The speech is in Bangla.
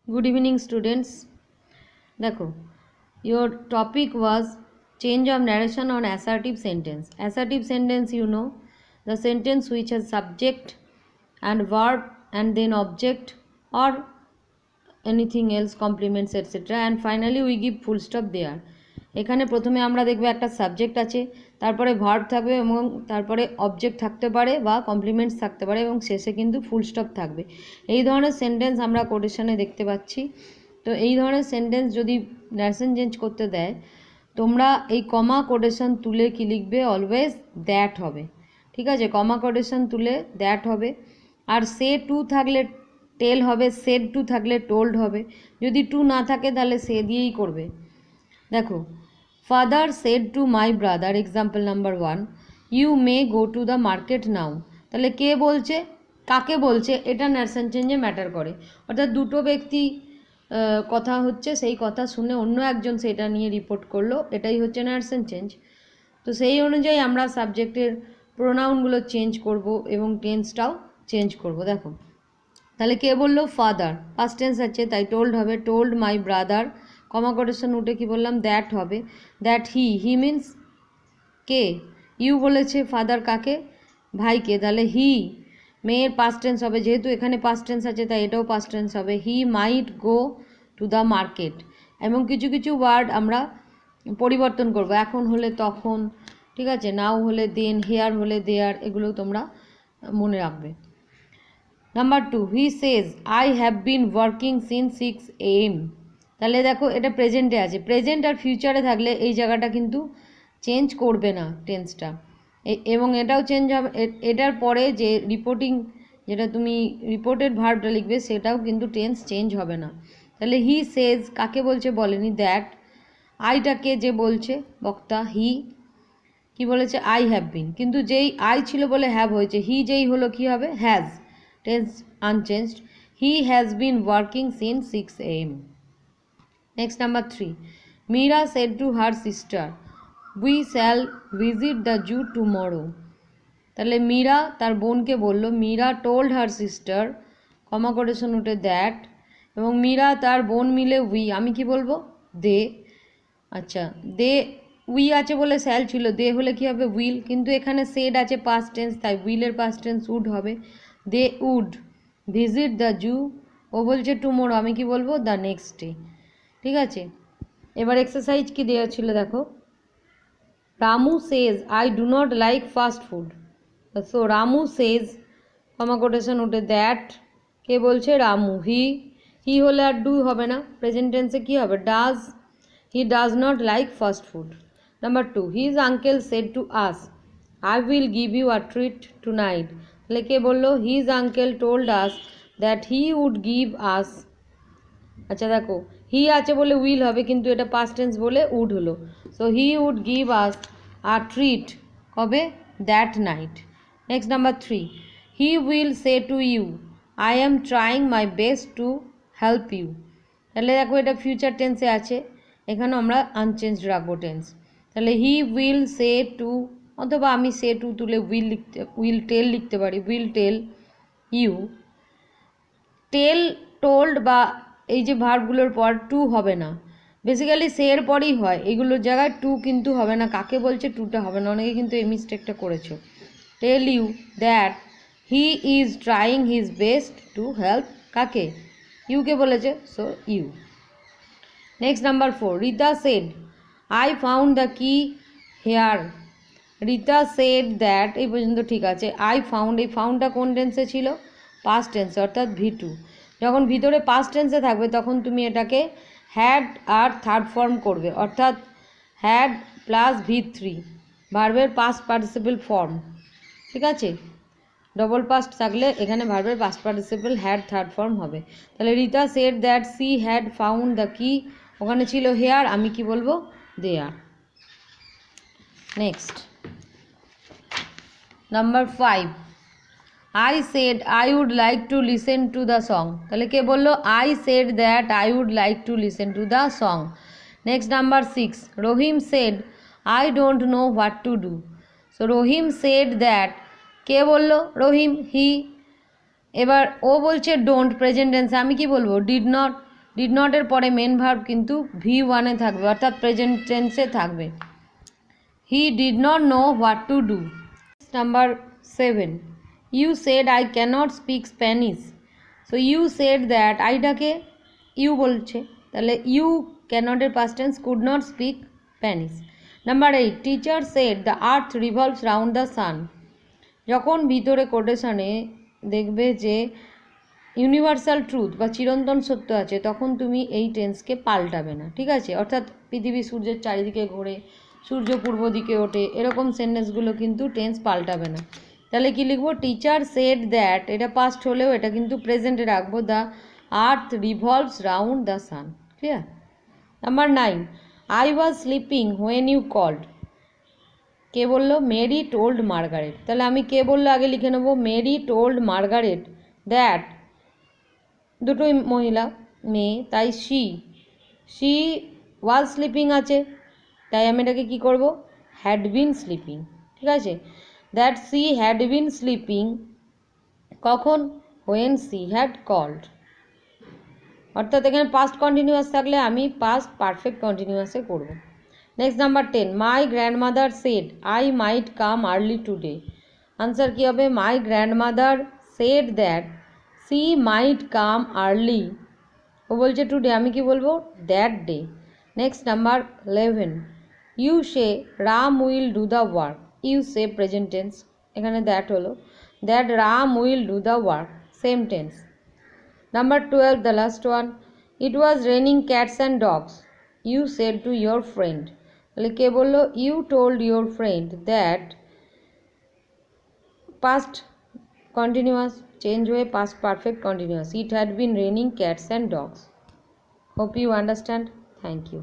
Good evening, students. देखो, your topic was change of narration on assertive sentence. Assertive sentence, you know, the sentence which has subject and verb and then object or anything else, complements, etc. And finally we give full stop there. এখানে প্রথমে আমরা দেখব একটা সাবজেক্ট আছে, তারপরে ভার্ব থাকবে এবং তারপরে অবজেক্ট থাকতে পারে বা কমপ্লিমেন্টস থাকতে পারে এবং শেষে কিন্তু ফুল স্টপ থাকবে। এই ধরনের সেন্টেন্স আমরা কোটেশনে দেখতে পাচ্ছি। তো এই ধরনের সেন্টেন্স যদি ন্যারেশন চেঞ্জ করতে দেয়, তোমরা এই কমা কোটেশন তুলে কি লিখবে, অলওয়েজ দ্যাট হবে। ঠিক আছে, কমা কোটেশন তুলে দ্যাট হবে। আর সে টু থাকলে টেল হবে, সেড টু থাকলে টোল্ড হবে। যদি টু না থাকে তাহলে সে দিয়েই করবে। দেখো, father said to my brother, example number 1, you may go to the market now. তাহলে কে বলছে, কাকে বলছে, এটা ন্যারেশন চেঞ্জে ম্যাটার করে। অর্থাৎ দুটো ব্যক্তি কথা হচ্ছে, সেই কথা শুনে অন্য একজন সেটা নিয়ে রিপোর্ট করলো, এটাই হচ্ছে ন্যারেশন চেঞ্জ। তো সেই অনুযায়ী আমরা সাবজেক্টের প্রোনাউনগুলো চেঞ্জ করব এবং টেন্সটাও চেঞ্জ করব। দেখো, তাহলে কে বললো, ফাদার, পাস্ট টেন্স আছে তাই টোল্ড হবে, told my brother, comma quotation উঠে কি বললাম, দ্যাট হবে, দ্যাট হি মিন্স কে, ইউ বলেছে ফাদার কাকে, ভাইকে, তাহলে হি, মেয়ের পাস্ট টেন্স হবে, যেহেতু এখানে পাস্ট টেন্স আছে তাই এটাও পাস্ট টেন্স হবে, হি মাইট গো টু দ্য মার্কেট। এবং কিছু কিছু ওয়ার্ড আমরা পরিবর্তন করব, এখন হলে তখন, ঠিক আছে, নাও হলে দেন, হেয়ার হলে দেয়ার, এগুলো তোমরা মনে রাখবে। Number 2, he says I have been working since 6 AM। তাহলে দেখো, এটা প্রেজেন্টে আছে, প্রেজেন্ট আর ফিউচারে থাকলে এই জায়গাটা কিন্তু চেঞ্জ করবে না টেন্সটা, এবং এটাও চেঞ্জ হবে। এটার পরে যে রিপোর্টিং, যেটা তুমি রিপোর্টেড ভার্বটা লিখবে, সেটাও কিন্তু টেন্স চেঞ্জ হবে না। তাহলে হি সেজ কাকে বলছে, বলেনি, দ্যাট, আইটাকে যে বলছে বক্তা, হি, কি বলেছে, আই হ্যাভ বিন, কিন্তু যেই আই ছিল বলে হ্যাভ হয়েছে, হি যেই হলো কি হবে, has, tense unchanged, he has been working since 6 AM। Next number 3, Meera said to her sister we shall visit the zoo tomorrow. তাহলে মীরা তার বোনকে বলল, Meera told her sister, comma quotation উঠে দ্যাট, এবং মীরা তার বোন মিলে উই, আমি কি বলবো, দে। আচ্ছা, দে, উই আছে বলে শ্যাল ছিল, দে হলে কি হবে, উইল, কিন্তু এখানে সেড আছে পাস্ট টেন্স তাই উইলের পাস্ট টেন্স উড হবে, they would visit the zoo, ও বলছে টুমোরো, আমি কি বলবো, দ্য নেক্সট ডে। ঠিক আছে, এবার এক্সারসাইজ কি দেওয়া ছিল দেখো, Ramu says I do not like fast food. So Ramu Sage, comma quotation উঠে দ্যাট, কে বলছে, রামু, হি হলে আর ডু হবে না, প্রেজেন্ট টেন্সে কি হবে, does, he does not like fast food. Number 2, his uncle said to us I will give you a treat tonight. তাহলে কে বললো, his uncle told us that he would give us. আচ্ছা দেখো, হি আছে বলে উইল হবে, কিন্তু এটা পাস্ট টেন্স বলে উড হলো, so he would give us a treat, কবে, that night. Next number 3, he will say to you I am trying my best to help you. তাহলে দেখো, এটা ফিউচার টেন্সে আছে, এখানে আমরা আনচেঞ্জ রাখবো টেন্স। তাহলে হি উইল সে টু, অথবা আমি সে টু তুলে উইল টেল লিখতে পারি, will tell you. Tell, told বা এই যে ভার্বগুলোর পর টু হবে না, বেসিক্যালি সে এর পরেই হয়, এইগুলোর জায়গায় টু কিন্তু হবে না, কাকে বলছে, টুটা হবে না, অনেকে কিন্তু এই মিস্টেকটা করেছো। Tell you that he is trying his best to help, কাকে, ইউকে বলেছে, so you. Next number 4, Rita said I found the key here. Rita said that, এই পর্যন্ত ঠিক আছে। আই ফাউন্ড, এই ফাউন্ডটা কোন টেন্সে ছিল, পাস্ট টেন্সে, অর্থাৎ V2। যখন ভিতরে পাস্ট টেন্সে থাকবে তখন তুমি এটাকে হ্যাড আর থার্ড ফর্ম করবে, অর্থাৎ হ্যাড প্লাস V3, ভার্বের পাস্ট পার্টিসিপল ফর্ম। ঠিক আছে, ডবল পাস্ট থাকলে এখানে ভার্বের past participle had third form হবে। তাহলে Rita said that she had found the কি, ওখানে ছিল হেয়ার, আমি কি বলবো, there. Next number 5, I said I would like to listen to the song. তাহলে কে বললো, I said that I would like to listen to the song. Next number 6, Rahim said I don't know what to do. So Rahim said that, কে বললো, রহিম, হি। এবার ও বলছে ডোন্ট, প্রেজেন্ট টেন্সে, আমি কি বলবো, ডিড নট, ডিড নটের পরে মেন ভার্ব কিন্তু V1 এ থাকবে, অর্থাৎ প্রেজেন্ট টেন্সে থাকবে। He did not know what to do. Number 7, you said I cannot speak Spanish. So you said that, আইটাকে ইউ বলছে, তাহলে ইউ ক্যানটের past tense could not speak Spanish. Number 8, teacher said the earth revolves round the sun. যখন ভিতরে কোটেশনে দেখবে যে ইউনিভার্সাল ট্রুথ বা চিরন্তন সত্য আছে, তখন তুমি এই টেন্সকে পাল্টাবে না, ঠিক আছে? অর্থাৎ পৃথিবী সূর্যের চারিদিকে ঘোরে, সূর্য পূর্ব দিকে ওঠে, এরকম সেন্টেন্সগুলো কিন্তু টেন্স পাল্টাবে না। তাহলে কি লিখবো? টিচার সেড দ্যাট, এটা পাস্ট হলেও এটা কিন্তু প্রেজেন্টে রাখবো, the earth revolves round the sun. Clear? Number 9, I was sleeping when you called. কে বললো? Mary told Margaret. তাহলে আমি কে বললো আগে লিখে নেবো, মেরি টোল্ড মার্গারেট দ্যাট, দুটোই মহিলা মেয়ে, তাই শি ওয়াজ স্লিপিং আছে, তাই আমি এটাকে কী করবো? হ্যাড বিন স্লিপিং, ঠিক আছে? That she had been sleeping কখন? When she had called. অর্থাৎ এখানে পাস্ট কন্টিনিউয়াস থাকলে আমি পাস্ট পারফেক্ট কন্টিনিউয়াসে করব। Next number 10, my grandmother said I might come early today. Answer কী হবে? My grandmother said that she might come early. ও বলছে টুডে, আমি কি বলবো? That day. Next number 11, you say Ram will do the work. You say present tense, এখানে দ্যাট হলো, that Ram will do the work, same tense. Number 12, the last one, it was raining cats and dogs. You said to your friend. তাহলে কে বললো? You told your friend that, past continuous change হয়ে past perfect continuous, it had been raining cats and dogs. Hope you understand. Thank you.